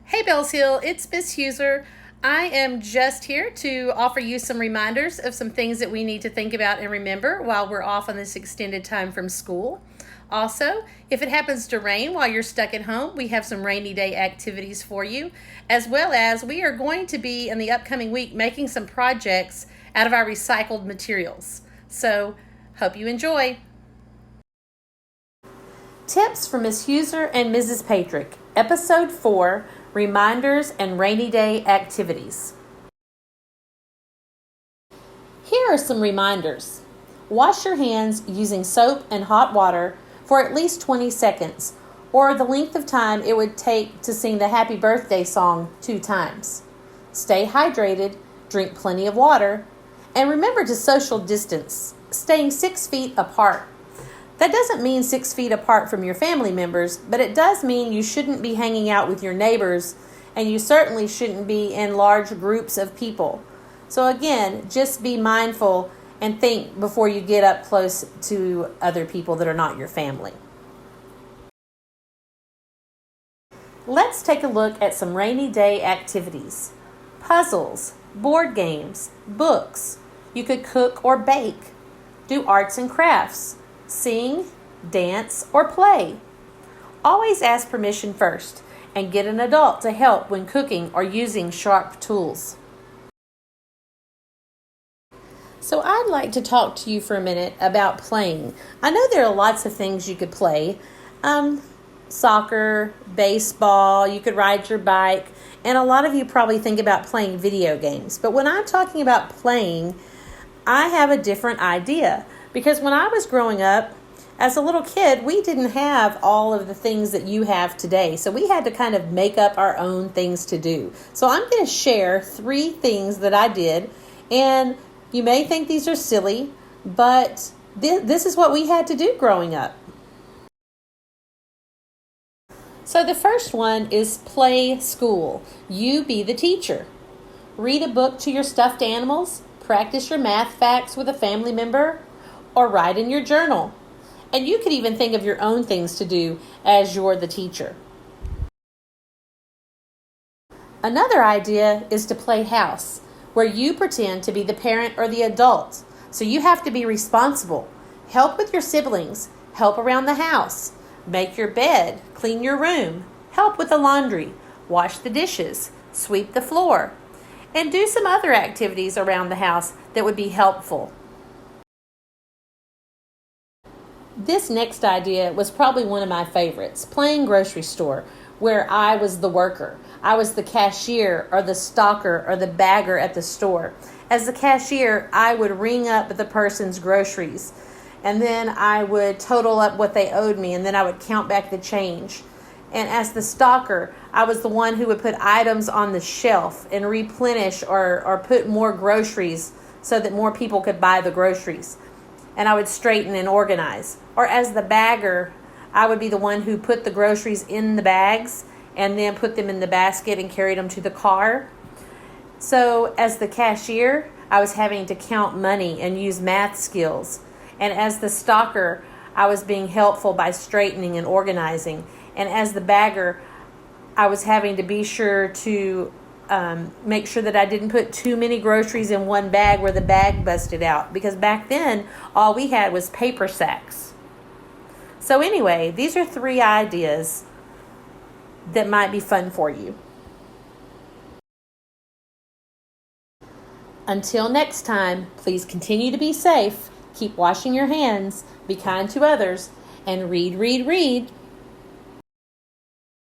Hey Bells Hill, it's Miss Huser. I am just here to offer you some reminders of some things that we need to think about and remember while we're off on this extended time from school. Also, if it happens to rain while you're stuck at home, we have some rainy day activities for you, as well as we are going to be in the upcoming week making some projects out of our recycled materials. So, hope you enjoy. Tips from Miss Huser and Mrs. Petrich, Episode 4, Reminders and Rainy Day Activities. Here are some reminders. Wash your hands using soap and hot water for at least 20 seconds, or the length of time it would take to sing the Happy Birthday song 2 times. Stay hydrated, drink plenty of water, and remember to social distance, staying 6 feet apart. That doesn't mean 6 feet apart from your family members, but it does mean you shouldn't be hanging out with your neighbors, and you certainly shouldn't be in large groups of people. So again, just be mindful and think before you get up close to other people that are not your family. Let's take a look at some rainy day activities. Puzzles, board games, books. You could cook or bake. Do arts and crafts. Sing, dance, or play. Always ask permission first and get an adult to help when cooking or using sharp tools. So I'd like to talk to you for a minute about playing. I know there are lots of things you could play. Soccer, baseball, you could ride your bike, and a lot of you probably think about playing video games. But when I'm talking about playing, I have a different idea. Because when I was growing up, as a little kid, we didn't have all of the things that you have today. So we had to kind of make up our own things to do. So I'm going to share 3 things that I did. And you may think these are silly, but this is what we had to do growing up. So the first one is play school. You be the teacher. Read a book to your stuffed animals. Practice your math facts with a family member. Or write in your journal. And you could even think of your own things to do as you're the teacher. Another idea is to play house, where you pretend to be the parent or the adult. So you have to be responsible. Help with your siblings. Help around the house. Make your bed. Clean your room. Help with the laundry. Wash the dishes. Sweep the floor. And do some other activities around the house that would be helpful. This next idea was probably one of my favorites, playing grocery store, where I was the worker. I was the cashier or the stocker or the bagger at the store. As the cashier, I would ring up the person's groceries, and then I would total up what they owed me, and then I would count back the change. And as the stocker, I was the one who would put items on the shelf and replenish or put more groceries so that more people could buy the groceries. And I would straighten and organize. Or as the bagger, I would be the one who put the groceries in the bags and then put them in the basket and carried them to the car. So as the cashier, I was having to count money and use math skills. And as the stocker, I was being helpful by straightening and organizing. And as the bagger, I was having to be sure to make sure that I didn't put too many groceries in one bag where the bag busted out. Because back then, all we had was paper sacks. So anyway, these are 3 ideas that might be fun for you. Until next time, please continue to be safe, keep washing your hands, be kind to others, and read, read, read